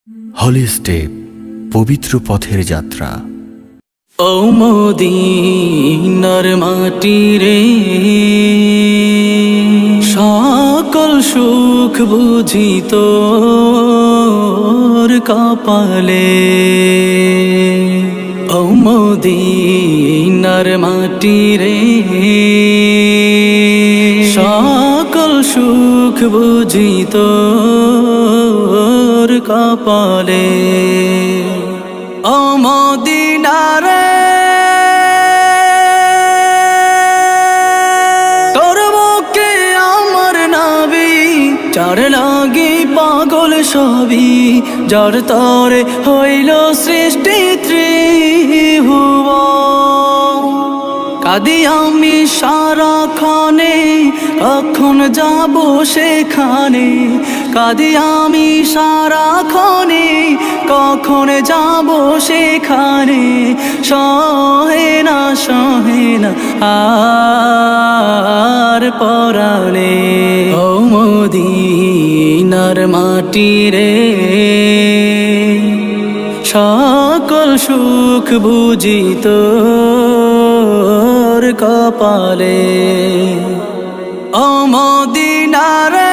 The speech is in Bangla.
হলি স্টেপ, পবিত্র পথের যাত্রা। ও মদিনার মাটি রে, সকল সুখ বুঝি তোর কপালে। ও মদিনার মাটি রে, সকল সুখ বুঝি তোর কপালে। ও মদিনা রে, তোর বুকে আমার নাবি, যার লাগি পাগল সবই, যার তরে হইল সৃষ্টি ত্রিভুবন। কাঁদি আমি সারাক্ষণে, কখন যাব সেখানে। কাঁদি আমি সারাক্ষণে, কখন যাব সেখানে। সহে না আর পরাণে। ও মদিনার মাটি রে, সকল সুখ বুঝি তোর কপালে। ও মদিনা রে,